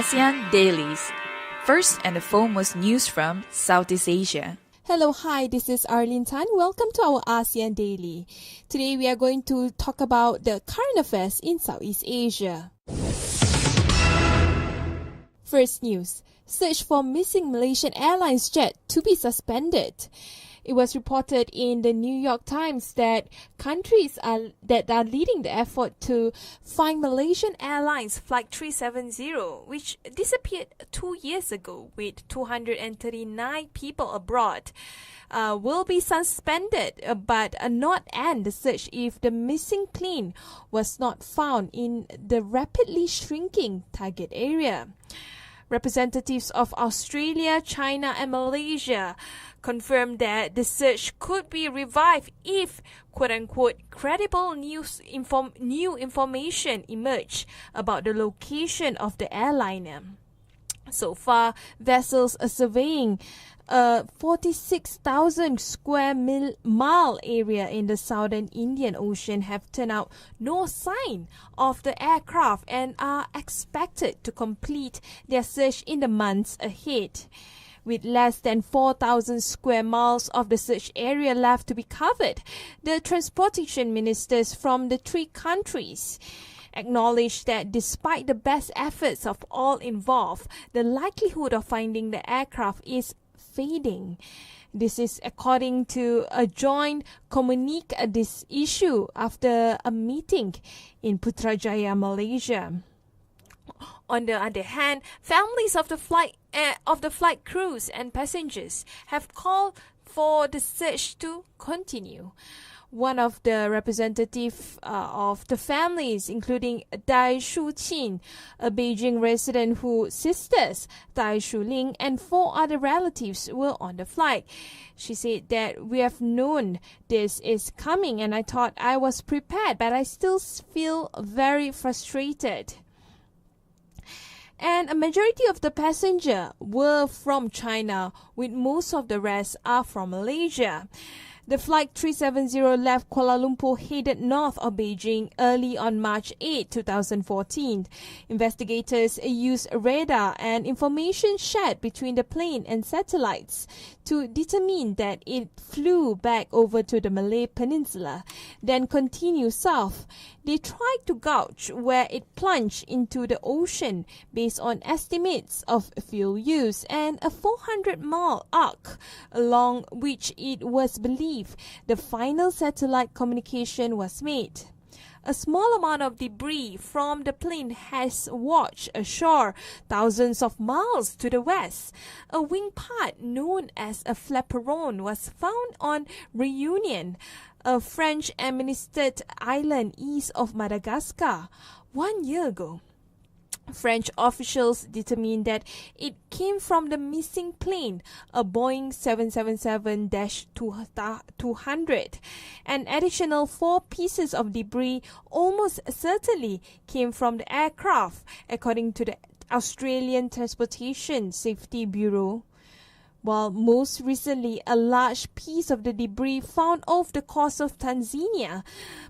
ASEAN Dailies. First and the foremost news from Southeast Asia. Hello, hi, this is Arlene Tan. Welcome to our ASEAN Daily. Today we are going to talk about the current affairs in Southeast Asia. First news, search for missing Malaysian Airlines jet to be suspended. It was reported in the New York Times that countries that are leading the effort to find Malaysian Airlines Flight 370, which disappeared 2 years ago with 239 people abroad, will be suspended but not end the search if the missing plane was not found in the rapidly shrinking target area. Representatives of Australia, China and Malaysia confirmed that the search could be revived if quote-unquote credible new information emerged about the location of the airliner. So far, vessels are surveying a 46,000 square mile area in the southern Indian Ocean have turned out no sign of the aircraft and are expected to complete their search in the months ahead. With less than 4,000 square miles of the search area left to be covered, the transportation ministers from the three countries acknowledged that despite the best efforts of all involved, the likelihood of finding the aircraft is fading. This is according to a joint communique this issue after a meeting in Putrajaya, Malaysia. On the other hand, families of the flight crews and passengers have called for the search to continue. One of the representatives of the families, including Dai Shu-qin, a Beijing resident whose sisters, Dai Shu-ling, and 4 other relatives were on the flight. She said that we have known this is coming and I thought I was prepared, but I still feel very frustrated. And a majority of the passengers were from China, with most of the rest are from Malaysia. The Flight 370 left Kuala Lumpur headed north of Beijing early on March 8, 2014. Investigators used radar and information shared between the plane and satellites to determine that it flew back over to the Malay Peninsula, then continued south. They tried to gauge where it plunged into the ocean based on estimates of fuel use and a 400-mile arc along which it was believed the final satellite communication was made. A small amount of debris from the plane has washed ashore thousands of miles to the west. A wing part known as a flaperon was found on Reunion, a French-administered island east of Madagascar, 1 year ago. French officials determined that it came from the missing plane, a Boeing 777-200. An additional 4 pieces of debris almost certainly came from the aircraft, according to the Australian Transportation Safety Bureau. While most recently, a large piece of the debris found off the coast of Tanzania,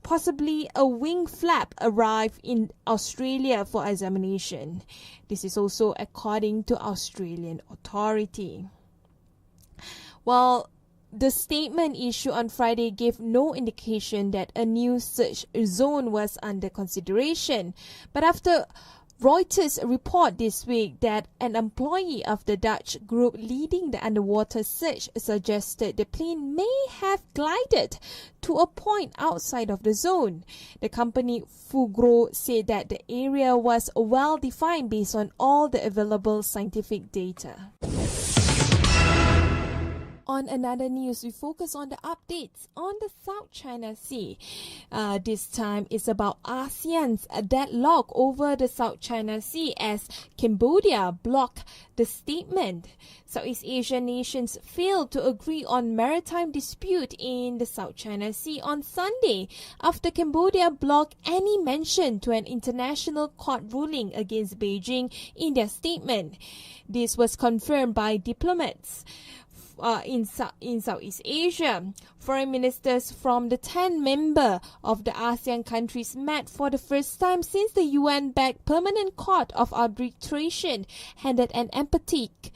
possibly a wing flap, arrived in Australia for examination. This is also according to Australian authority. While the statement issued on Friday gave no indication that a new search zone was under consideration, but after Reuters report this week that an employee of the Dutch group leading the underwater search suggested the plane may have glided to a point outside of the zone. The company Fugro said that the area was well defined based on all the available scientific data. On another news, we focus on the updates on the South China Sea. This time it's about ASEAN's deadlock over the South China Sea as Cambodia blocked the statement. Southeast Asian nations failed to agree on maritime dispute in the South China Sea on Sunday after Cambodia blocked any mention to an international court ruling against Beijing in their statement. This was confirmed by diplomats. in Southeast Asia. Foreign ministers from the 10 members of the ASEAN countries met for the first time since the UN-backed Permanent Court of Arbitration handed an emphatic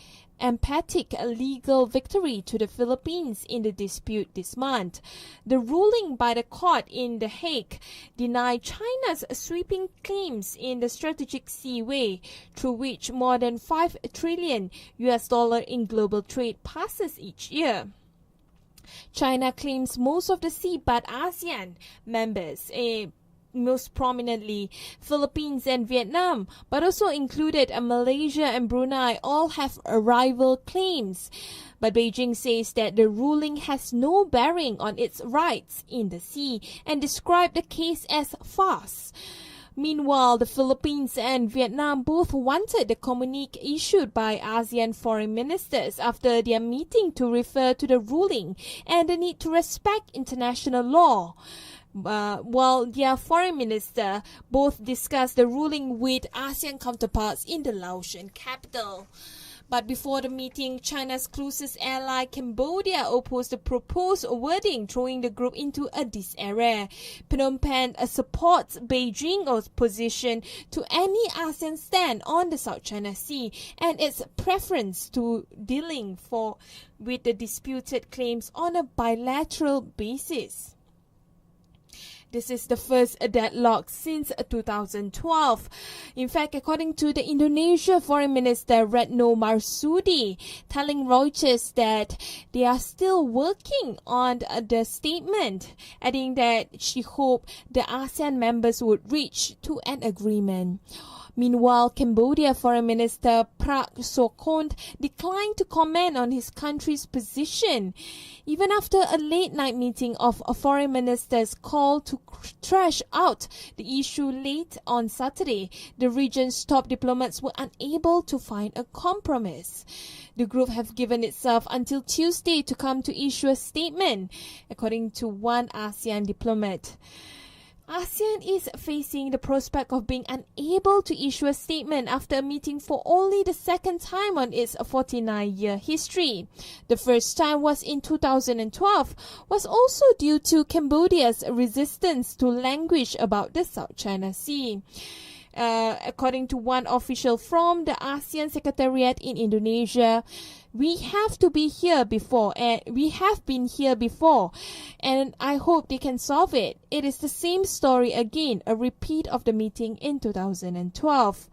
legal victory to the Philippines in the dispute this month. The ruling by the court in The Hague denied China's sweeping claims in the strategic seaway, through which more than $5 trillion in global trade passes each year. China claims most of the sea, but ASEAN members, most prominently Philippines and Vietnam, but also included Malaysia and Brunei, all have rival claims. But Beijing says that the ruling has no bearing on its rights in the sea and described the case as farce. Meanwhile, the Philippines and Vietnam both wanted the communique issued by ASEAN foreign ministers after their meeting to refer to the ruling and the need to respect international law. While their foreign minister both discussed the ruling with ASEAN counterparts in the Laotian capital. But before the meeting, China's closest ally Cambodia opposed the proposed wording, throwing the group into a disarray. Phnom Penh supports Beijing's position to any ASEAN stand on the South China Sea and its preference to dealing with the disputed claims on a bilateral basis. This is the first deadlock since 2012. In fact, according to the Indonesia Foreign Minister Retno Marsudi, telling Reuters that they are still working on the statement, adding that she hoped the ASEAN members would reach to an agreement. Meanwhile, Cambodia Foreign Minister Prak Sokhonn declined to comment on his country's position. Even after a late-night meeting of foreign ministers called to thrash out the issue late on Saturday, the region's top diplomats were unable to find a compromise. The group have given itself until Tuesday to come to issue a statement, according to one ASEAN diplomat. ASEAN is facing the prospect of being unable to issue a statement after a meeting for only the second time on its 49-year history. The first time was in 2012, was also due to Cambodia's resistance to languish about the South China Sea. According to one official from the ASEAN Secretariat in Indonesia, we have been here before, and I hope they can solve it. It is the same story again, a repeat of the meeting in 2012.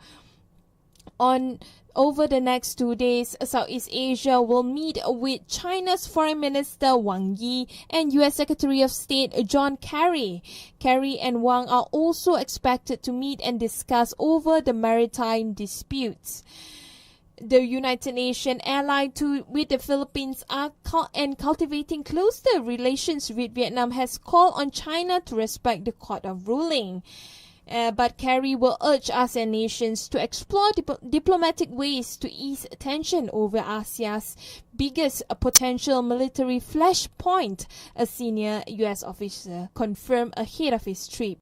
Over the next 2 days, Southeast Asia will meet with China's Foreign Minister Wang Yi and U.S. Secretary of State John Kerry. Kerry and Wang are also expected to meet and discuss over the maritime disputes. The United Nations allied with the Philippines are cultivating closer relations with Vietnam has called on China to respect the court of ruling. But Kerry will urge ASEAN nations to explore diplomatic ways to ease tension over ASEAN's biggest potential military flashpoint, a senior U.S. officer confirmed ahead of his trip.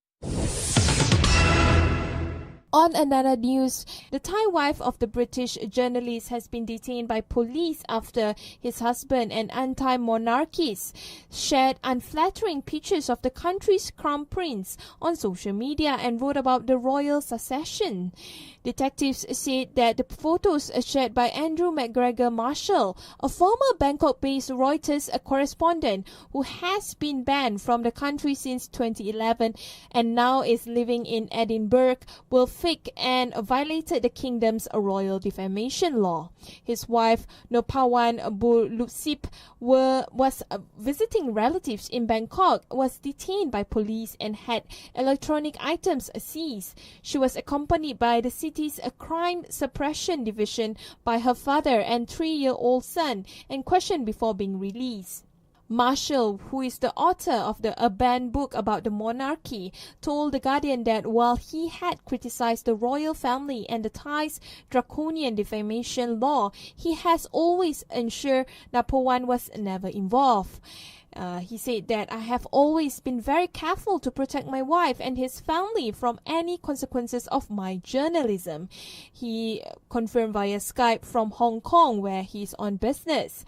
On another news, the Thai wife of the British journalist has been detained by police after his husband, an anti-monarchist, shared unflattering pictures of the country's crown prince on social media and wrote about the royal succession. Detectives said that the photos shared by Andrew McGregor Marshall, a former Bangkok-based Reuters correspondent who has been banned from the country since 2011 and now is living in Edinburgh, were fake and violated the kingdom's royal defamation law. His wife, Nopawan Bulutsip, was visiting relatives in Bangkok, was detained by police and had electronic items seized. She was accompanied by the city's crime suppression division by her father and 3-year-old son and questioned before being released. Marshall, who is the author of a banned book about the monarchy, told The Guardian that while he had criticized the royal family and the Thai's draconian defamation law, he has always ensured Napawan was never involved. He said that I have always been very careful to protect my wife and his family from any consequences of my journalism. He confirmed via Skype from Hong Kong, where he's on business.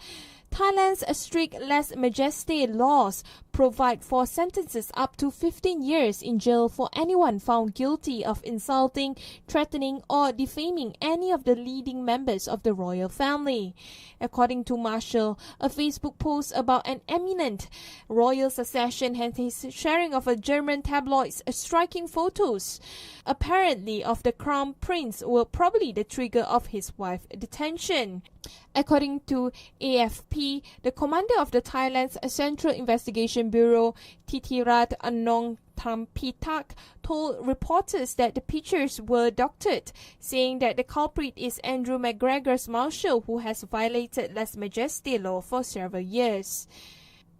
Thailand's strict lèse-majesté laws provide for sentences up to 15 years in jail for anyone found guilty of insulting, threatening, or defaming any of the leading members of the royal family. According to Marshall, a Facebook post about an eminent royal succession and his sharing of a German tabloid's striking photos, apparently of the crown prince, were probably the trigger of his wife's detention. According to AFP, the commander of the Thailand's Central Investigation Bureau, Thitirat Anongthampitak, told reporters that the pictures were doctored, saying that the culprit is Andrew McGregor's marshal, who has violated lèse-majesté law for several years.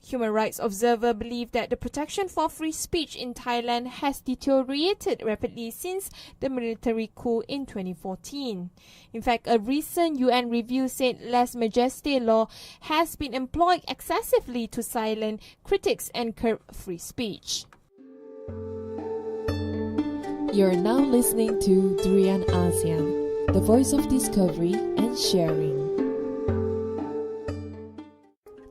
Human rights observers believe that the protection for free speech in Thailand has deteriorated rapidly since the military coup in 2014. In fact, a recent UN review said lèse-majesté law has been employed excessively to silence critics and curb free speech. You're now listening to Durian ASEAN, the voice of discovery and sharing.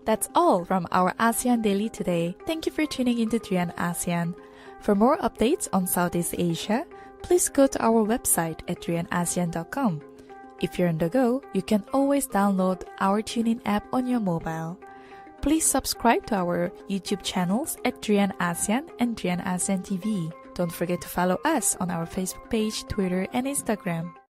That's all from our ASEAN Daily today. Thank you for tuning into Durian ASEAN. For more updates on Southeast Asia, please go to our website at durianasean.com. If you're on the go, you can always download our TuneIn app on your mobile. Please subscribe to our YouTube channels at Durian ASEAN and Durian ASEAN TV. Don't forget to follow us on our Facebook page, Twitter, and Instagram.